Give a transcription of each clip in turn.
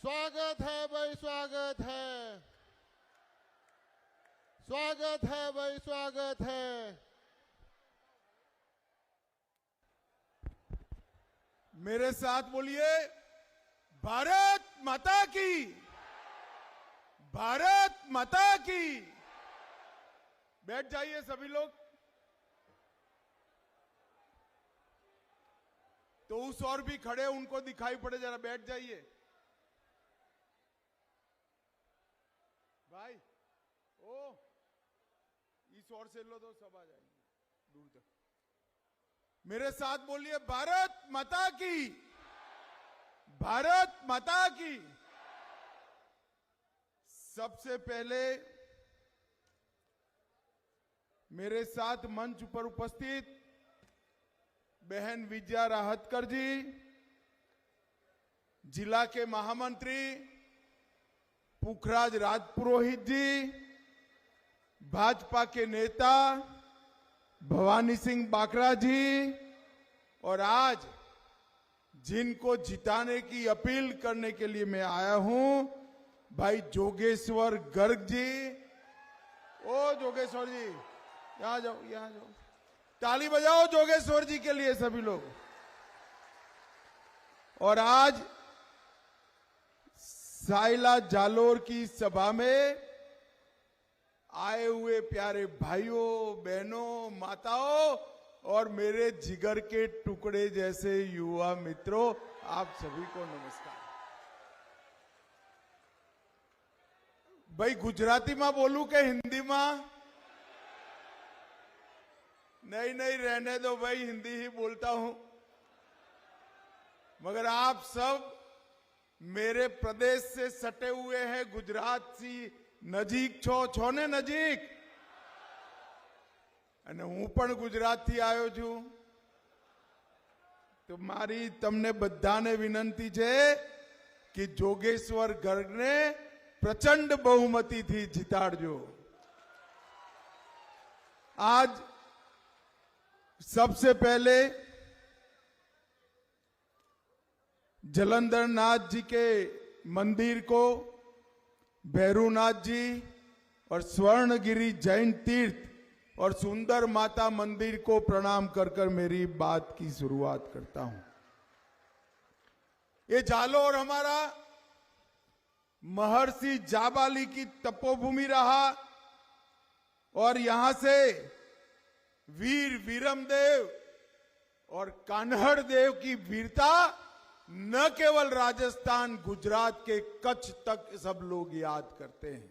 स्वागत है भाई, स्वागत है, स्वागत है भाई, स्वागत है। मेरे साथ बोलिए, भारत माता की, भारत माता की। बैठ जाइए सभी लोग। तो उस और भी खड़े उनको दिखाई पड़े, जरा बैठ जाइए भाई। ओ इस ओर से लो तो सब आ जाएंगे दूर तक। मेरे साथ बोलिए, भारत माता की, भारत माता की। सबसे पहले मेरे साथ मंच पर उपस्थित बहन विजया राहतकर जी, जिला के महामंत्री पुखराज राजपुरोहित जी, भाजपा के नेता भवानी सिंह बाकरा जी, और आज जिनको जिताने की अपील करने के लिए मैं आया हूं, भाई जोगेश्वर गर्ग जी। ओ जोगेश्वर जी, यहां जाओ, यहां जाओ। ताली बजाओ जोगेश्वर जी के लिए सभी लोग। और आज साइला जालोर की सभा में आए हुए प्यारे भाइयों, बहनों, माताओं और मेरे जिगर के टुकड़े जैसे युवा मित्रों, आप सभी को नमस्कार। भाई गुजराती में बोलूं के हिंदी में? नहीं नहीं, रहने दो भाई, हिंदी ही बोलता हूं। मगर आप सब मेरे प्रदेश से सटे हुए हैं, गुजरात से नजीक छो ने नजीक। અને હું પણ ગુજરાતથી આવ્યો છું। તો મારી તમને બધાને વિનંતી છે કે જોગેશ્વર ગર્ગને પ્રચંડ બહુમતીથી જીતાડજો। आज सबसे पहले जलंधर नाथ जी के मंदिर को भैरूनाथ जी और स्वर्णगिरी जैन तीर्थ और सुंदर माता मंदिर को प्रणाम कर कर मेरी बात की शुरुआत करता हूं। ये जालोर हमारा महर्षि जाबाली की तपोभूमि रहा और यहां से वीर वीरमदेव और कान्हड़ देव की वीरता न केवल राजस्थान, गुजरात के कच्छ तक सब लोग याद करते हैं।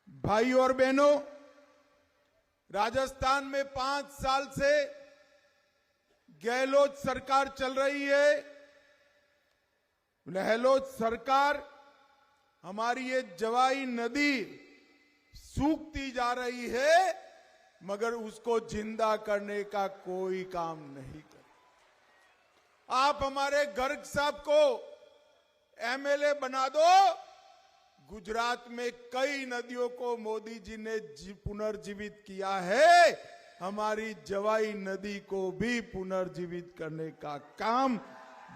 भाई और बहनों, राजस्थान में 5 साल से गहलोत सरकार चल रही है। गहलोत सरकार हमारी ये जवाई नदी सूखती जा रही है, मगर उसको जिंदा करने का कोई काम नहीं कर। आप हमारे गर्ग साहब को एमएलए बना दो। गुजरात में कई नदियों को मोदी जी ने पुनर्जीवित किया है। हमारी जवाई नदी को भी पुनर्जीवित करने का काम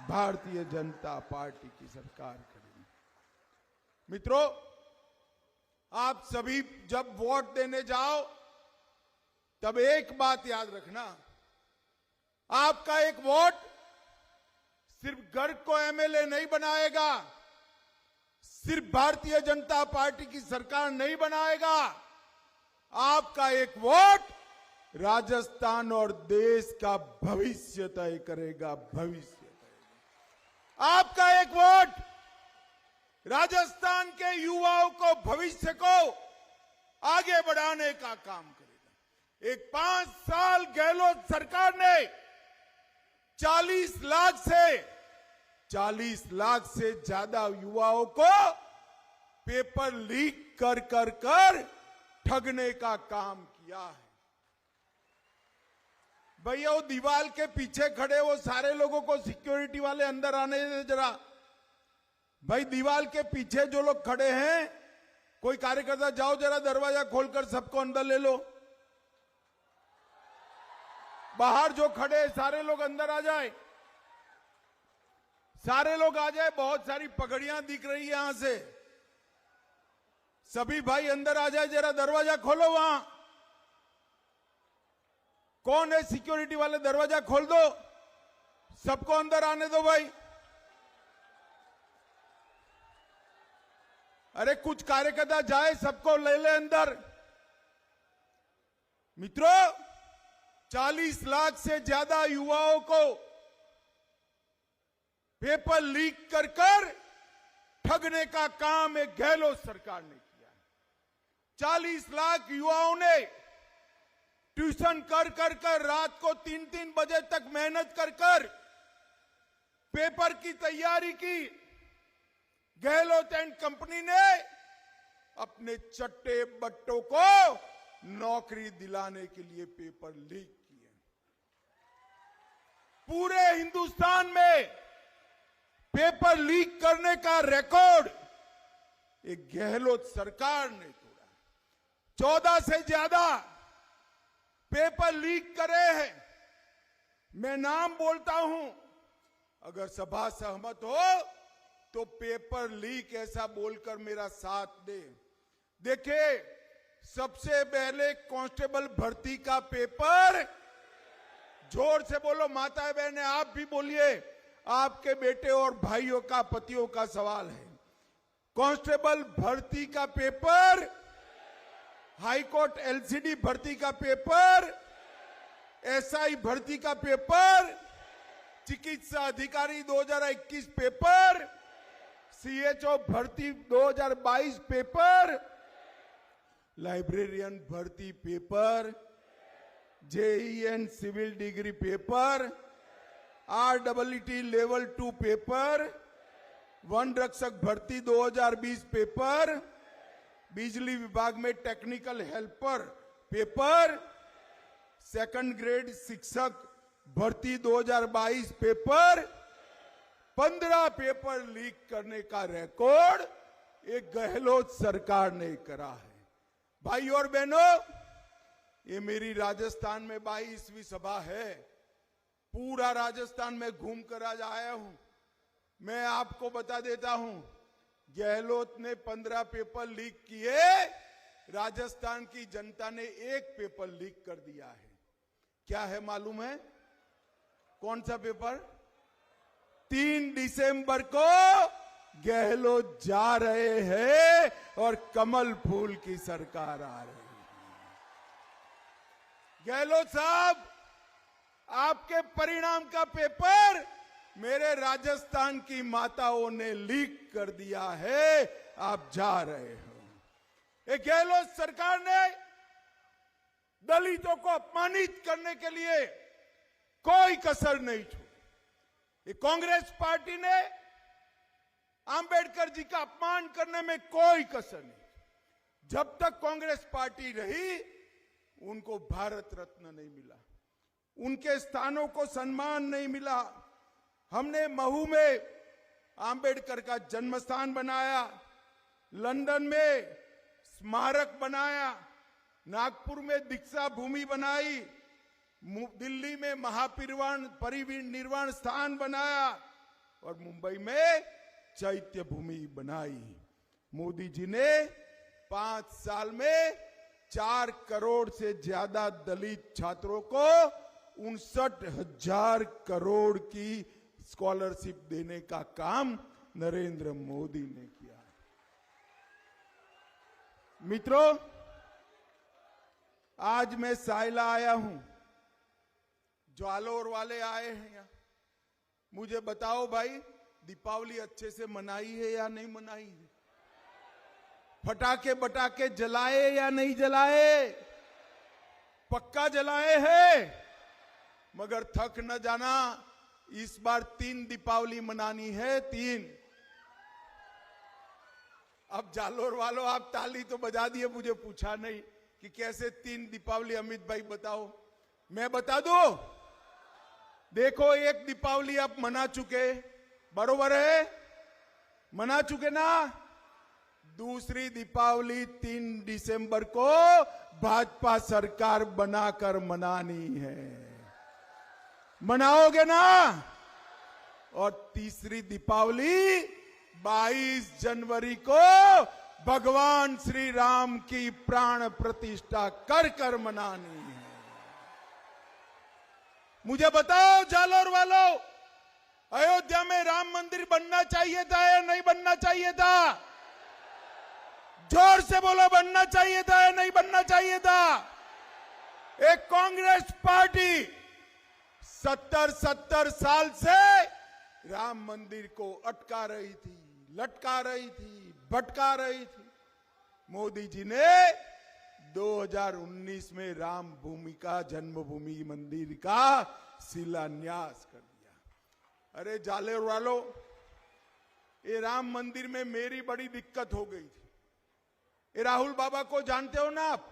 भारतीय जनता पार्टी की सरकार करेगी। मित्रों, आप सभी जब वोट देने जाओ तब एक बात याद रखना, आपका एक वोट सिर्फ गर्ग को एमएलए नहीं बनाएगा, सिर्फ भारतीय जनता पार्टी की सरकार नहीं बनाएगा। आपका एक वोट राजस्थान और देश का भविष्य तय करेगा, भविष्य तय। आपका एक वोट राजस्थान के युवाओं को, भविष्य को आगे बढ़ाने का काम करेगा। एक 5 साल गहलोत सरकार ने 40 लाख से ज्यादा युवाओं को पेपर लीक कर कर कर ठगने का काम किया है। भैया वो दीवार के पीछे खड़े वो सारे लोगों को सिक्योरिटी वाले अंदर आने दे जरा। भाई दीवार के पीछे जो लोग खड़े हैं, कोई कार्यकर्ता जाओ जरा दरवाजा खोलकर सबको अंदर ले लो। बाहर जो खड़े सारे लोग अंदर आ जाए। सारे लोग आ जाए, बहुत सारी पगड़ियां दिख रही है यहां से। सभी भाई अंदर आ जाए, जरा दरवाजा खोलो वहां। कौन है सिक्योरिटी वाले, दरवाजा खोल दो, सबको अंदर आने दो भाई। अरे कुछ कार्यकर्ता जाए, सबको ले ले अंदर। मित्रों, 40 लाख से ज्यादा युवाओं को पेपर लीक कर कर ठगने का काम एक गहलोत सरकार ने किया। 40 लाख युवाओं ने ट्यूशन कर कर कर रात को 3-3 बजे तक मेहनत कर कर पेपर की तैयारी की। गहलोत एंड कंपनी ने अपने चट्टे बट्टों को नौकरी दिलाने के लिए पेपर लीक किए। पूरे हिंदुस्तान में पेपर लीक करने का रिकॉर्ड एक गहलोत सरकार ने तोड़ा। 14 से ज्यादा पेपर लीक करे हैं। मैं नाम बोलता हूं, अगर सभा सहमत हो तो पेपर लीक ऐसा बोलकर मेरा साथ दे। देखिए, सबसे पहले कांस्टेबल भर्ती का पेपर, जोर से बोलो माताएं बहनें, आप भी बोलिए, आपके बेटे और भाइयों का, पतियों का सवाल है। कांस्टेबल भर्ती का पेपर, हाईकोर्ट एलसीडी भर्ती का पेपर, एसआई भर्ती का पेपर, चिकित्सा अधिकारी 2021 पेपर, सीएचओ भर्ती 2022 पेपर, लाइब्रेरियन भर्ती paper, JEN civil degree paper, RWT level 2 paper, वन रक्षक भर्ती 2020 पेपर, बिजली विभाग में technical helper paper, second grade शिक्षक भर्ती 2022 पेपर, 15 पेपर लीक करने का रिकॉर्ड एक गहलोत सरकार ने करा है। भाई और बहनों, ये मेरी राजस्थान में 22वीं सभा है। पूरा राजस्थान में घूम कर आज आया हूं। मैं आपको बता देता हूं, गहलोत ने 15 पेपर लीक किए, राजस्थान की जनता ने एक पेपर लीक कर दिया है। क्या है मालूम है? कौन सा पेपर? 3 दिसंबर को गहलोत जा रहे हैं और कमल फूल की सरकार आ रही है। गहलोत साहब, आपके परिणाम का पेपर मेरे राजस्थान की माताओं ने लीक कर दिया है, आप जा रहे हो। एक गहलोत सरकार ने दलितों को अपमानित करने के लिए कोई कसर नहीं छोड़ी। ये कांग्रेस पार्टी ने अंबेडकर जी का अपमान करने में कोई कसर नहीं। जब तक कांग्रेस पार्टी रही, उनको भारत रत्न नहीं मिला, उनके स्थानों को सम्मान नहीं मिला। हमने महू में अंबेडकर का जन्म स्थान बनाया, लंदन में स्मारक बनाया, नागपुर में दीक्षा भूमि बनाई, दिल्ली में महापरिनिर्वाण स्थान बनाया और मुंबई में चैत्य भूमि बनाई। मोदी जी ने 5 साल में 4 करोड़ से ज्यादा दलित छात्रों को 59,000 करोड़ की स्कॉलरशिप देने का काम नरेंद्र मोदी ने किया। मित्रों, आज मैं साइला आया हूं, जालोर वाले आए हैं यहां। मुझे बताओ भाई, दीपावली अच्छे से मनाई है या नहीं मनाई है? फटाके बटाके जलाए या नहीं जलाए? पक्का जलाए हैं। मगर थक न जाना, इस बार 3 दीपावली मनानी है, 3। अब जालोर वालों, आप ताली तो बजा दिए, मुझे पूछा नहीं कि कैसे 3 दीपावली। अमित भाई बताओ, मैं बता दूं? देखो, एक दीपावली आप मना चुके, बरोबर है, मना चुके ना। दूसरी दीपावली 3 दिसंबर को भाजपा सरकार बनाकर मनानी है। मनाओगे ना? और तीसरी दीपावली 22 जनवरी को भगवान श्री राम की प्राण प्रतिष्ठा कर कर मनानी है। मुझे बताओ जालोर वालों, अयोध्या में राम मंदिर बनना चाहिए था या नहीं बनना चाहिए था? जोर से बोलो, बनना चाहिए था या नहीं बनना चाहिए था? एक कांग्रेस पार्टी 70 साल से राम मंदिर को अटका रही थी, लटका रही थी, भटका रही थी। मोदी जी ने 2019 में राम भूमि का, जन्मभूमि मंदिर का शिलान्यास कर दिया। अरे जालोर वालों, ये राम मंदिर में मेरी बड़ी दिक्कत हो गई थी। ये राहुल बाबा को जानते हो ना आप?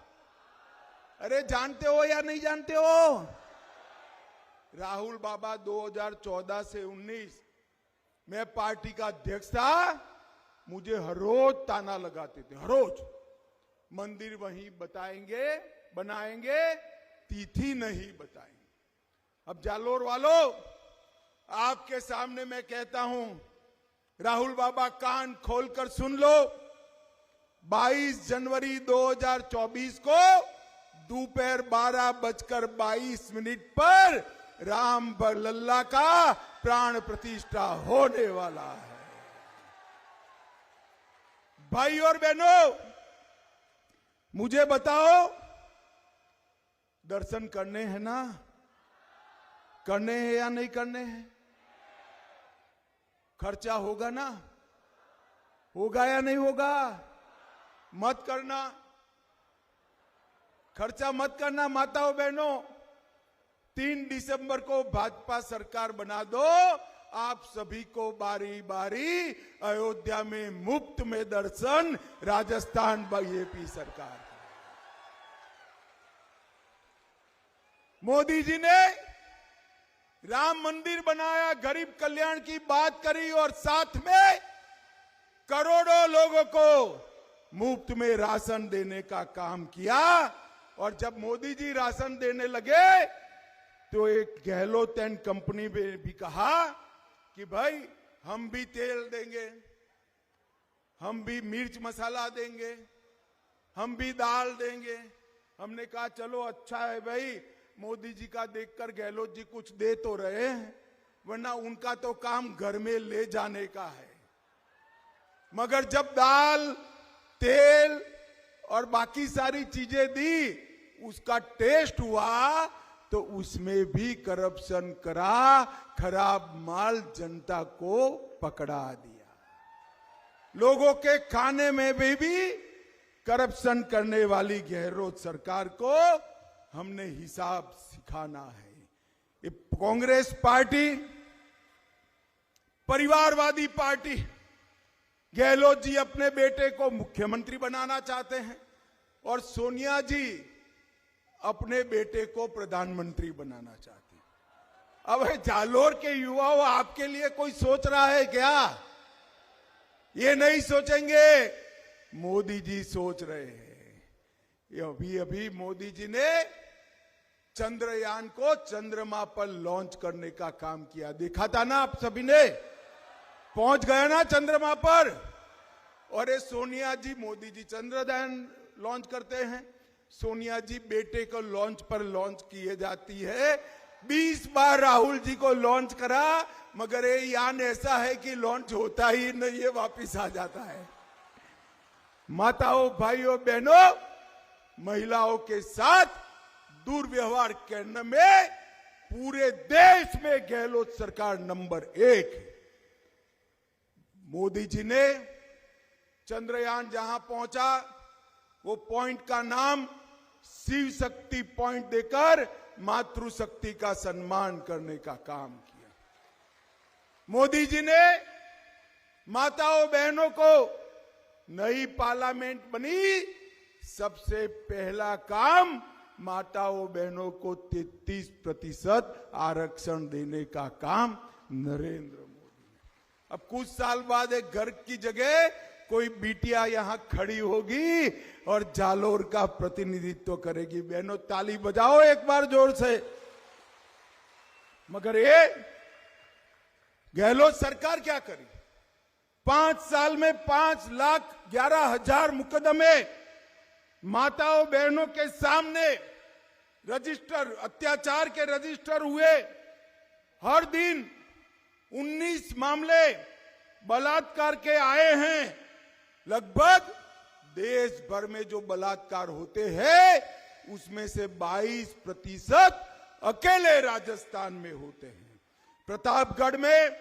अरे जानते हो या नहीं जानते हो? राहुल बाबा 2014 से 19 मैं पार्टी का अध्यक्ष था, मुझे हर रोज ताना लगाते थे, हर रोज मंदिर वहीं बताएंगे, बनाएंगे, तिथि नहीं बताएंगे। अब जालोर वालों, आपके सामने मैं कहता हूं, राहुल बाबा कान खोलकर सुन लो, 22 जनवरी 2024 को दोपहर 12:22 पर राम लल्ला का प्राण प्रतिष्ठा होने वाला है। भाई और बहनों, मुझे बताओ, दर्शन करने हैं ना? करने हैं या नहीं करने हैं? खर्चा होगा ना? होगा या नहीं होगा? मत करना, खर्चा मत करना माताओं बहनों। 3 दिसंबर को भाजपा सरकार बना दो, आप सभी को बारी बारी अयोध्या में मुफ्त में दर्शन, राजस्थान बीजेपी सरकार। मोदी जी ने राम मंदिर बनाया, गरीब कल्याण की बात करी और साथ में करोड़ों लोगों को मुफ्त में राशन देने का काम किया। और जब मोदी जी राशन देने लगे तो एक गहलोत एंड कंपनी ने भी कहा कि भाई हम भी तेल देंगे, हम भी मिर्च मसाला देंगे, हम भी दाल देंगे। हमने कहा चलो अच्छा है भाई, मोदी जी का देखकर गहलोत जी कुछ दे तो रहे हैं, वरना उनका तो काम घर में ले जाने का है। मगर जब दाल, तेल और बाकी सारी चीजें दी, उसका टेस्ट हुआ तो उसमें भी करप्शन करा, खराब माल जनता को पकड़ा दिया। लोगों के खाने में भी करप्शन करने वाली गहलोत सरकार को हमने हिसाब सिखाना है। ये कांग्रेस पार्टी परिवारवादी पार्टी, गहलोत जी अपने बेटे को मुख्यमंत्री बनाना चाहते हैं और सोनिया जी अपने बेटे को प्रधानमंत्री बनाना चाहते हैं। अब जालोर के युवाओं, आपके लिए कोई सोच रहा है क्या? ये नहीं सोचेंगे, मोदी जी सोच रहे हैं। ये अभी मोदी जी ने चंद्रयान को चंद्रमा पर लॉन्च करने का काम किया, देखा था ना आप सभी ने? पहुंच गया ना चंद्रमा पर। और ये सोनिया जी, मोदी जी चंद्रयान लॉन्च करते हैं, सोनिया जी बेटे को लॉन्च पर लॉन्च किए जाती है। 20 बार राहुल जी को लॉन्च करा, मगर ये यान ऐसा है कि लॉन्च होता ही नहीं है, वापिस आ जाता है। माताओं, भाइयों, बहनों, महिलाओं के साथ दुर्व्यवहार करने में पूरे देश में गहलोत सरकार नंबर 1 है। मोदी जी ने चंद्रयान जहां पहुंचा, वो पॉइंट का नाम शिव शक्ति पॉइंट देकर मातृशक्ति का सम्मान करने का काम किया। मोदी जी ने माताओं बहनों को, नई पार्लियामेंट बनी, सबसे पहला काम माताओं बहनों को 33% आरक्षण देने का काम नरेंद्र मोदी ने। अब कुछ साल बाद एक घर की जगह कोई बिटिया यहां खड़ी होगी और जालोर का प्रतिनिधित्व करेगी। बहनों ताली बजाओ एक बार जोर से। मगर ये गहलोत सरकार क्या करी? 5 साल में 5,11,000 मुकदमे माताओं बहनों के सामने रजिस्टर, अत्याचार के रजिस्टर हुए। हर दिन 19 मामले बलात्कार के आए हैं। लगभग देश भर में जो बलात्कार होते हैं उसमें से 22% अकेले राजस्थान में होते हैं। प्रतापगढ़ में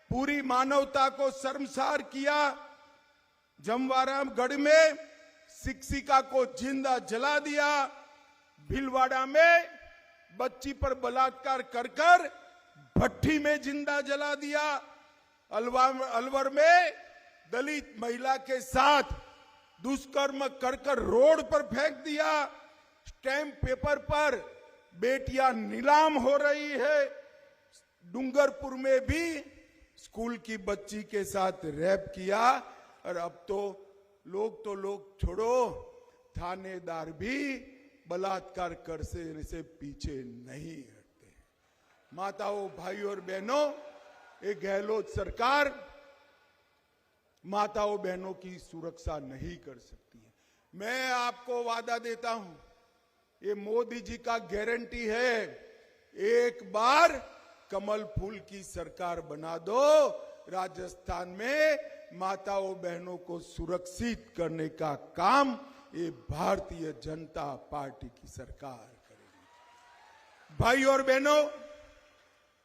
पूरी मानवता को शर्मसार किया। जमवारागढ़ में शिक्षिका को जिंदा जला दिया। भीलवाड़ा में बच्ची पर बलात्कार कर कर भट्टी में जिंदा जला दिया। अलवर में दलित महिला के साथ दुष्कर्म कर कर रोड पर फेंक दिया। स्टैम्प पेपर पर बेटियां नीलाम हो रही है। डूंगरपुर में भी स्कूल की बच्ची के साथ रेप किया। और अब तो लोग छोड़ो, थानेदार भी बलात्कार कर से पीछे नहीं हटते। माताओं, भाइयों और बहनों, एक गहलोत सरकार माताओं बहनों की सुरक्षा नहीं कर सकती है। मैं आपको वादा देता हूं, ये मोदी जी का गारंटी है, एक बार कमल फूल की सरकार बना दो, राजस्थान में माताओं बहनों को सुरक्षित करने का काम ये भारतीय जनता पार्टी की सरकार करेगी। भाई और बहनों,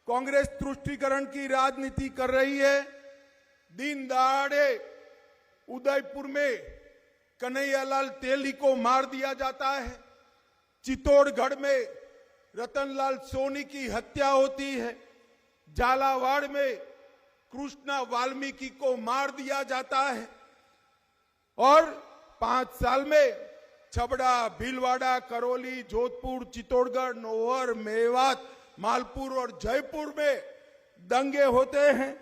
कांग्रेस तुष्टीकरण की राजनीति कर रही है। दिन दहाड़े उदयपुर में कन्हैयालाल तेली को मार दिया जाता है। चित्तौड़गढ़ में रतनलाल सोनी की हत्या होती है। झालावाड़ में कृष्णा वाल्मीकि को मार दिया जाता है। और 5 साल में छबड़ा, भीलवाड़ा, करौली, जोधपुर, चित्तौड़गढ़, नौहर, मेवात, मालपुर और जयपुर में दंगे होते हैं।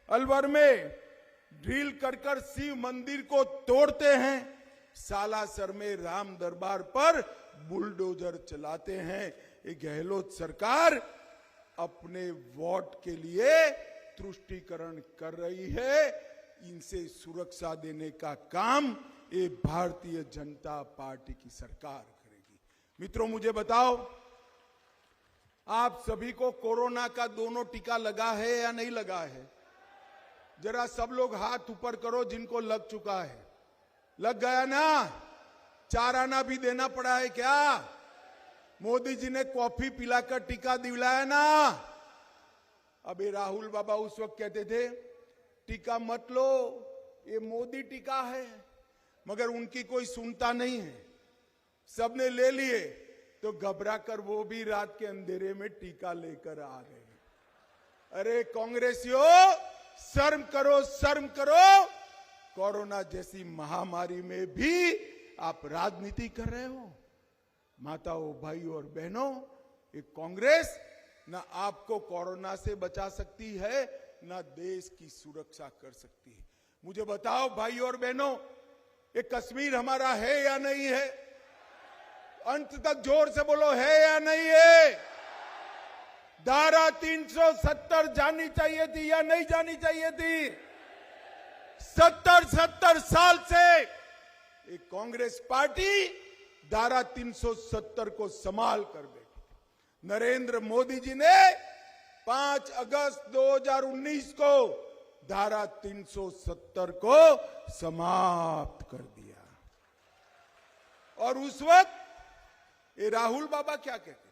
अलवर में ड्रिल कर शिव मंदिर को तोड़ते हैं। सालासर में राम दरबार पर बुलडोजर चलाते हैं। ये गहलोत सरकार अपने वोट के लिए तुष्टीकरण कर रही है। इनसे सुरक्षा देने का काम ये भारतीय जनता पार्टी की सरकार करेगी। मित्रों, मुझे बताओ, आप सभी को कोरोना का दोनों टीका लगा है या नहीं लगा है? जरा सब लोग हाथ ऊपर करो जिनको लग चुका है। लग गया ना? 4 आना भी देना पड़ा है क्या? मोदी जी ने कॉफी पिलाकर टीका दिलाया ना? अभी राहुल बाबा उस वक्त कहते थे टीका मत लो, ये मोदी टीका है, मगर उनकी कोई सुनता नहीं है। सबने ले लिए तो घबरा कर वो भी रात के अंधेरे में टीका लेकर आ गए। अरे कांग्रेसियों, शर्म करो, शर्म करो। कोरोना जैसी महामारी में भी आप राजनीति कर रहे हो। माताओं, भाइयों और बहनों, ये कांग्रेस ना आपको कोरोना से बचा सकती है, ना देश की सुरक्षा कर सकती है। मुझे बताओ भाइयों और बहनों, ये कश्मीर हमारा है या नहीं है? अंत तक जोर से बोलो, है या नहीं है? धारा 370 जानी चाहिए थी या नहीं जानी चाहिए थी? 70 साल से एक कांग्रेस पार्टी धारा 370 को संभाल कर बैठी। नरेंद्र मोदी जी ने 5 अगस्त 2019 को धारा 370 को समाप्त कर दिया। और उस वक्त ये राहुल बाबा क्या कहते थे?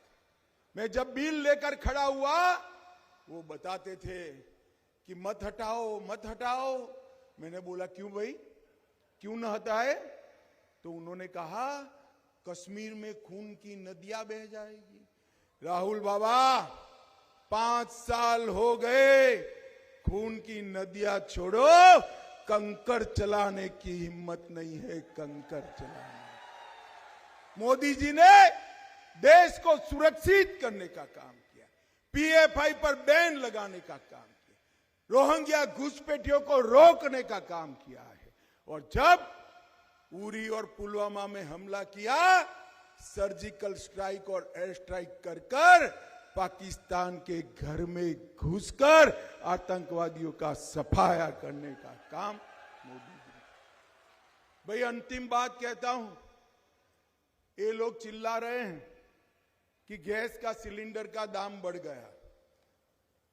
मैं जब बिल लेकर खड़ा हुआ, वो बताते थे कि मत हटाओ, मत हटाओ। मैंने बोला क्यों भाई, क्यों न हटाए? तो उन्होंने कहा कश्मीर में खून की नदियां बह जाएगी। राहुल बाबा, 5 साल हो गए, खून की नदियां छोड़ो, कंकर चलाने की हिम्मत नहीं है, कंकर चलाने। मोदी जी ने देश को सुरक्षित करने का काम किया, पीएफआई पर बैन लगाने का काम किया, रोहिंग्या घुसपैठियों को रोकने का काम किया है। और जब उरी और पुलवामा में हमला किया, सर्जिकल स्ट्राइक और एयर स्ट्राइक कर पाकिस्तान के घर में घुसकर आतंकवादियों का सफाया करने का काम मोदी जी। भाई अंतिम बात कहता हूं, ये लोग चिल्ला रहे हैं कि गैस का सिलेंडर का दाम बढ़ गया।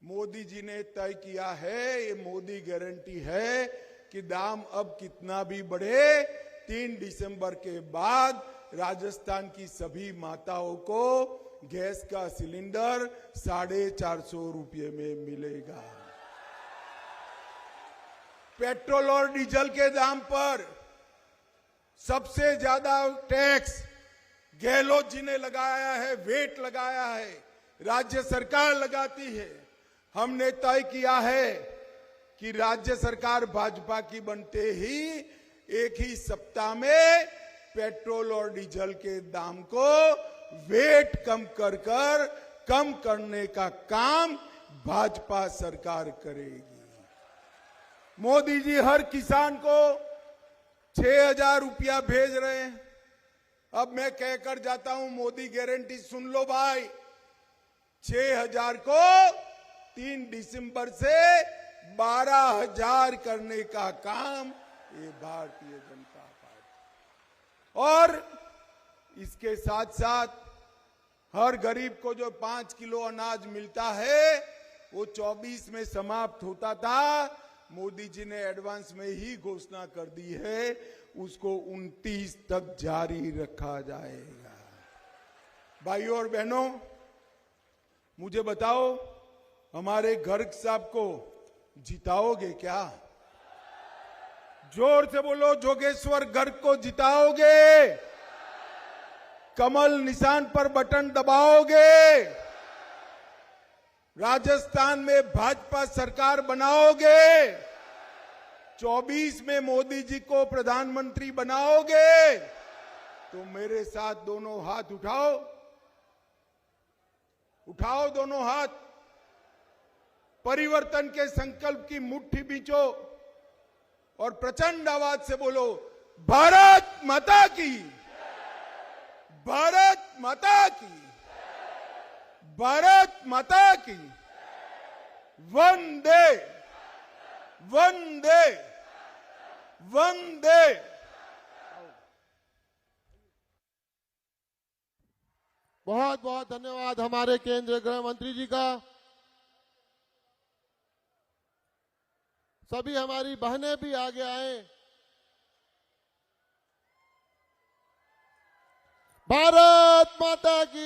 मोदी जी ने तय किया है, ये मोदी गारंटी है कि दाम अब कितना भी बढ़े, 3 दिसंबर के बाद राजस्थान की सभी माताओं को गैस का सिलेंडर 450 रुपये में मिलेगा। पेट्रोल और डीजल के दाम पर सबसे ज्यादा टैक्स गहलोत जी ने लगाया है, वेट लगाया है, राज्य सरकार लगाती है। हमने तय किया है कि राज्य सरकार भाजपा की बनते ही एक ही सप्ताह में पेट्रोल और डीजल के दाम को वेट कम करने का काम भाजपा सरकार करेगी। मोदी जी हर किसान को 6,000 रुपया भेज रहे हैं। अब मैं कहकर जाता हूं, मोदी गारंटी सुन लो भाई, 6,000 को 3 दिसंबर से 12,000 करने का काम ये भारतीय जनता पार्टी। और इसके साथ साथ हर गरीब को जो 5 किलो अनाज मिलता है वो 24 में समाप्त होता था, मोदी जी ने एडवांस में ही घोषणा कर दी है, उसको 29 तक जारी रखा जाएगा। भाइयों और बहनों, मुझे बताओ, हमारे गर्ग साहब को जिताओगे क्या? जोर से बोलो, जोगेश्वर गर्ग को जिताओगे? कमल निशान पर बटन दबाओगे? राजस्थान में भाजपा सरकार बनाओगे? 24 में मोदी जी को प्रधानमंत्री बनाओगे? तो मेरे साथ दोनों हाथ उठाओ, उठाओ दोनों हाथ, परिवर्तन के संकल्प की मुट्ठी बींचो और प्रचंड आवाज से बोलो, भारत माता की, भारत माता की, भारत माता की, वंदे वंदे वंदे। बहुत बहुत धन्यवाद हमारे केंद्रीय गृह मंत्री जी का। सभी हमारी बहनें भी आगे आए। भारत माता की